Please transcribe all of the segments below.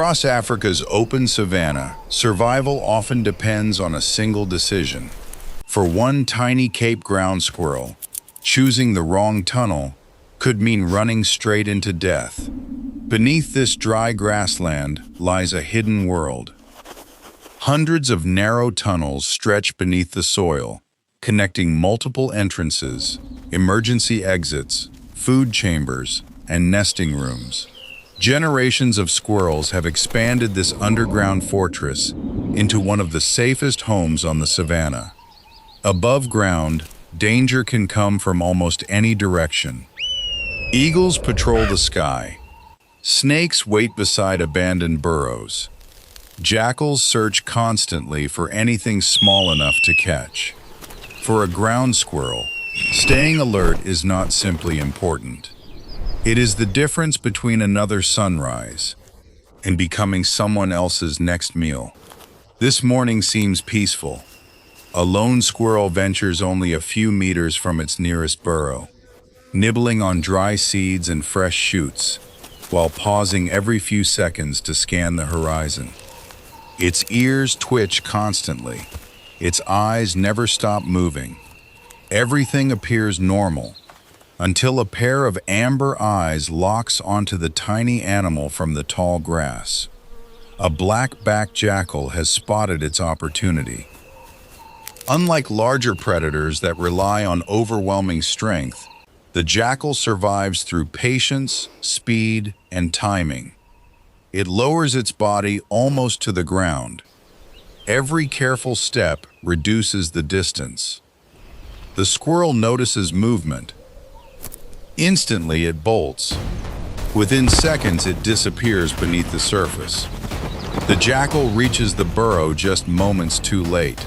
Across Africa's open savanna, survival often depends on a single decision. For one tiny Cape Ground squirrel, choosing the wrong tunnel could mean running straight into death. Beneath this dry grassland lies a hidden world. Hundreds of narrow tunnels stretch beneath the soil, connecting multiple entrances, emergency exits, food chambers, and nesting rooms. Generations of squirrels have expanded this underground fortress into one of the safest homes on the savanna. Above ground, danger can come from almost any direction. Eagles patrol the sky. Snakes wait beside abandoned burrows. Jackals search constantly for anything small enough to catch. For a ground squirrel, staying alert is not simply important. It is the difference between another sunrise and becoming someone else's next meal. This morning seems peaceful. A lone squirrel ventures only a few meters from its nearest burrow, nibbling on dry seeds and fresh shoots, while pausing every few seconds to scan the horizon. Its ears twitch constantly. Its eyes never stop moving. Everything appears normal, until a pair of amber eyes locks onto the tiny animal from the tall grass. A black-backed jackal has spotted its opportunity. Unlike larger predators that rely on overwhelming strength, the jackal survives through patience, speed, and timing. It lowers its body almost to the ground. Every careful step reduces the distance. The squirrel notices movement. Instantly, it bolts. Within seconds, it disappears beneath the surface. The jackal reaches the burrow just moments too late.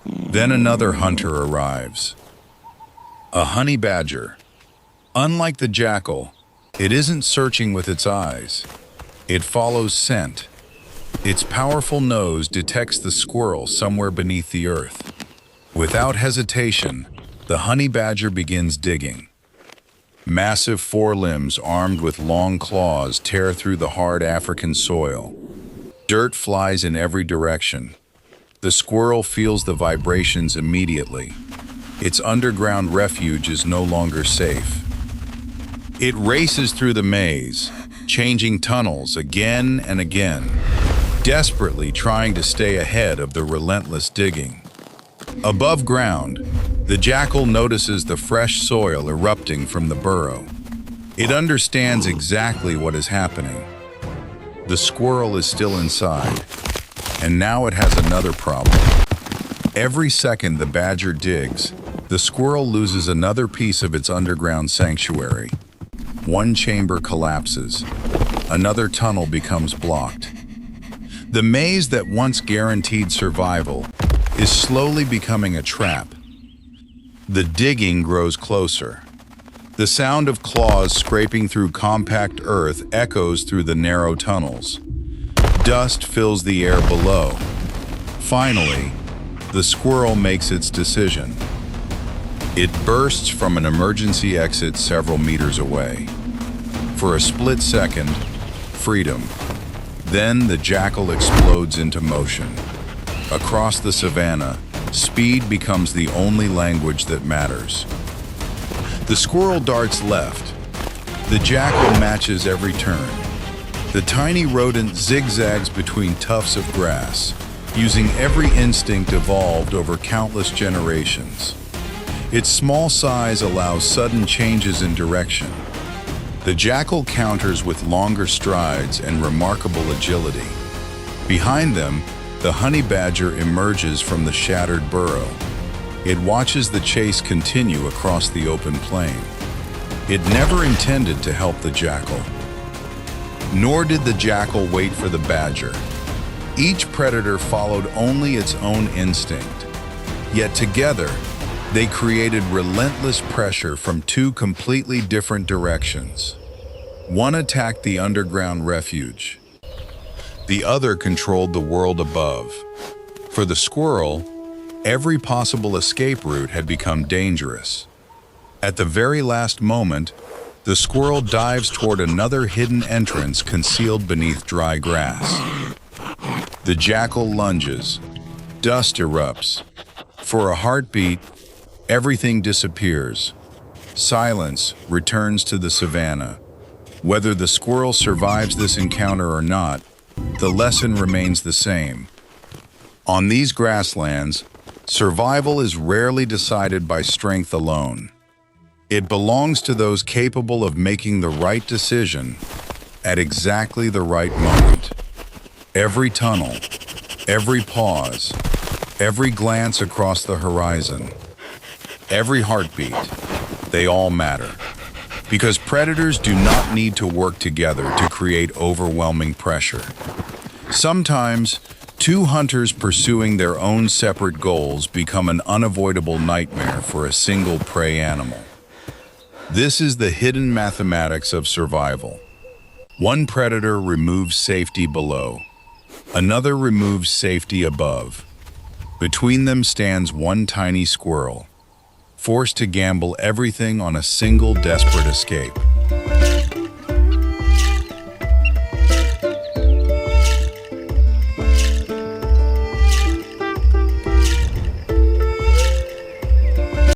Then another hunter arrives. A honey badger. Unlike the jackal, it isn't searching with its eyes. It follows scent. Its powerful nose detects the squirrel somewhere beneath the earth. Without hesitation, the honey badger begins digging. Massive forelimbs armed with long claws tear through the hard African soil. Dirt flies in every direction. The squirrel feels the vibrations immediately. Its underground refuge is no longer safe. It races through the maze, changing tunnels again and again, desperately trying to stay ahead of the relentless digging. Above ground, the jackal notices the fresh soil erupting from the burrow. It understands exactly what is happening. The squirrel is still inside, and now it has another problem. Every second the badger digs, the squirrel loses another piece of its underground sanctuary. One chamber collapses. Another tunnel becomes blocked. The maze that once guaranteed survival is slowly becoming a trap. The digging grows closer. The sound of claws scraping through compact earth echoes through the narrow tunnels. Dust fills the air below. Finally, the squirrel makes its decision. It bursts from an emergency exit several meters away. For a split second, freedom. Then the jackal explodes into motion. Across the savanna, speed becomes the only language that matters. The squirrel darts left. The jackal matches every turn. The tiny rodent zigzags between tufts of grass, using every instinct evolved over countless generations. Its small size allows sudden changes in direction. The jackal counters with longer strides and remarkable agility. Behind them, the honey badger emerges from the shattered burrow. It watches the chase continue across the open plain. It never intended to help the jackal. Nor did the jackal wait for the badger. Each predator followed only its own instinct. Yet together, they created relentless pressure from two completely different directions. One attacked the underground refuge. The other controlled the world above. For the squirrel, every possible escape route had become dangerous. At the very last moment, The squirrel dives toward another hidden entrance concealed beneath dry grass. The jackal lunges. Dust erupts. For a heartbeat, everything disappears. Silence returns to the savanna. Whether the squirrel survives this encounter or not, the lesson remains the same. On these grasslands, survival is rarely decided by strength alone. It belongs to those capable of making the right decision at exactly the right moment. Every tunnel, every pause, every glance across the horizon, every heartbeat, they all matter. Because predators do not need to work together to create overwhelming pressure. Sometimes, two hunters pursuing their own separate goals become an unavoidable nightmare for a single prey animal. This is the hidden mathematics of survival. One predator removes safety below. Another removes safety above. Between them stands one tiny squirrel, forced to gamble everything on a single desperate escape.